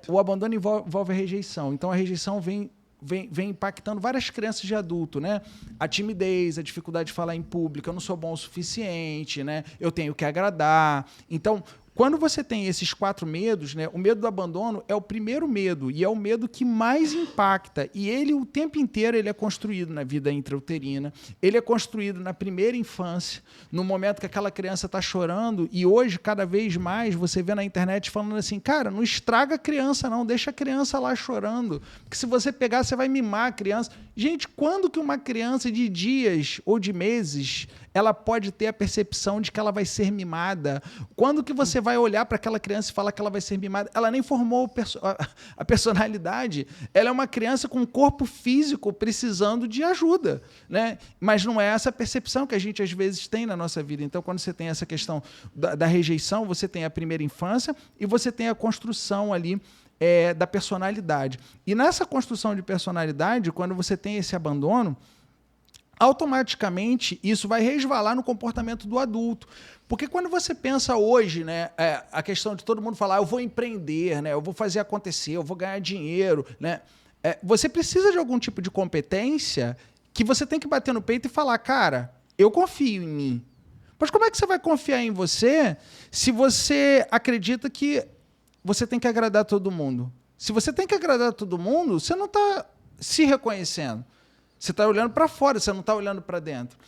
O abandono envolve a rejeição. Então, a rejeição vem impactando várias crianças de adulto, né? A timidez, a dificuldade de falar em público, eu não sou bom o suficiente, né? Eu tenho que agradar. Então, quando você tem esses 4 medos, né? O medo do abandono é o primeiro medo e é o medo que mais impacta. E ele, o tempo inteiro, ele é construído na vida intrauterina, ele é construído na primeira infância, no momento que aquela criança está chorando, e hoje, cada vez mais, você vê na internet falando assim, cara, não estraga a criança não, deixa a criança lá chorando, porque se você pegar, você vai mimar a criança. Gente, quando que uma criança de dias ou de meses, ela pode ter a percepção de que ela vai ser mimada? Quando que você vai olhar para aquela criança e falar que ela vai ser mimada? Ela nem formou a personalidade. Ela é uma criança com um corpo físico precisando de ajuda, né? Mas não é essa percepção que a gente às vezes tem na nossa vida. Então, quando você tem essa questão da rejeição, você tem a primeira infância e você tem a construção ali da personalidade. E nessa construção de personalidade, quando você tem esse abandono, automaticamente isso vai resvalar no comportamento do adulto. Porque quando você pensa hoje, né, a questão de todo mundo falar, eu vou empreender, né, eu vou fazer acontecer, eu vou ganhar dinheiro, né, você precisa de algum tipo de competência que você tem que bater no peito e falar, cara, eu confio em mim. Mas como é que você vai confiar em você se você acredita que você tem que agradar todo mundo? Se você tem que agradar todo mundo, você não está se reconhecendo. Você está olhando para fora, você não está olhando para dentro.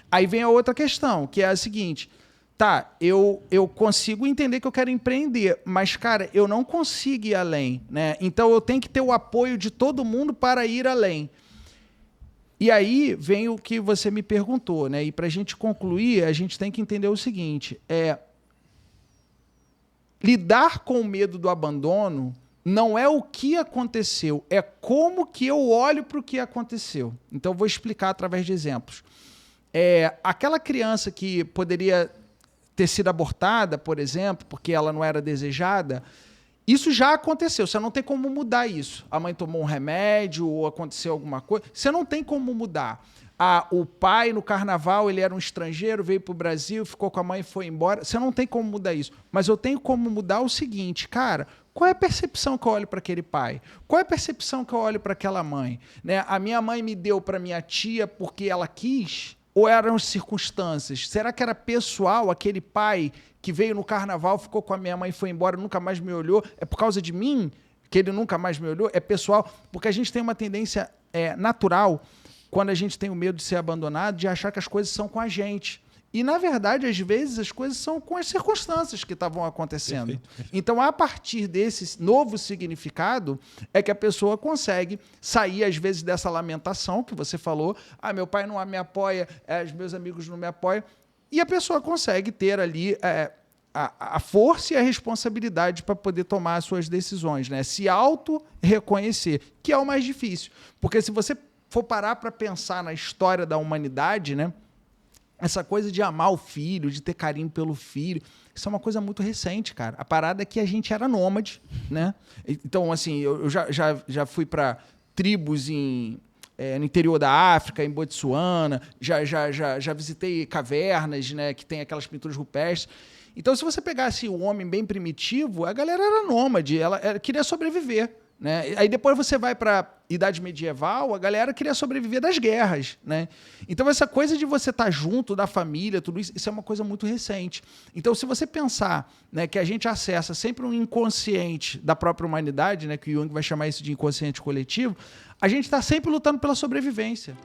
Aí vem a outra questão, que é a seguinte, tá, eu consigo entender que eu quero empreender, mas, cara, eu não consigo ir além, né? Então, eu tenho que ter o apoio de todo mundo para ir além. E aí vem o que você me perguntou, né? E para a gente concluir, a gente tem que entender o seguinte, lidar com o medo do abandono não é o que aconteceu, é como que eu olho para o que aconteceu. Então, eu vou explicar através de exemplos. Aquela criança que poderia ter sido abortada, por exemplo, porque ela não era desejada, isso já aconteceu, você não tem como mudar isso. A mãe tomou um remédio ou aconteceu alguma coisa, você não tem como mudar. O pai, no carnaval, ele era um estrangeiro, veio para o Brasil, ficou com a mãe e foi embora. Você não tem como mudar isso. Mas eu tenho como mudar o seguinte, cara, qual é a percepção que eu olho para aquele pai? Qual é a percepção que eu olho para aquela mãe? Né? A minha mãe me deu para minha tia porque ela quis? Ou eram circunstâncias? Será que era pessoal, aquele pai que veio no carnaval, ficou com a minha mãe e foi embora, nunca mais me olhou? É por causa de mim que ele nunca mais me olhou? É pessoal? Porque a gente tem uma tendência natural, quando a gente tem o medo de ser abandonado, de achar que as coisas são com a gente. E, na verdade, às vezes, as coisas são com as circunstâncias que estavam acontecendo. Perfeito. Então, a partir desse novo significado, é que a pessoa consegue sair, às vezes, dessa lamentação que você falou. Meu pai não me apoia, os meus amigos não me apoiam. E a pessoa consegue ter ali a força e a responsabilidade para poder tomar as suas decisões, né? Se auto-reconhecer, que é o mais difícil. Porque se você for parar para pensar na história da humanidade, né? Essa coisa de amar o filho, de ter carinho pelo filho, isso é uma coisa muito recente, cara. A parada é que a gente era nômade, né? Então, assim, eu já fui para tribos no interior da África, em Botsuana, já visitei cavernas, né, que tem aquelas pinturas rupestres. Então, se você pegasse o homem bem primitivo, a galera era nômade, ela queria sobreviver. Né? Aí depois você vai para a Idade Medieval, a galera queria sobreviver das guerras. Né? Então essa coisa de você estar junto da família, tudo isso é uma coisa muito recente. Então se você pensar, né, que a gente acessa sempre um inconsciente da própria humanidade, né, que o Jung vai chamar isso de inconsciente coletivo, a gente está sempre lutando pela sobrevivência.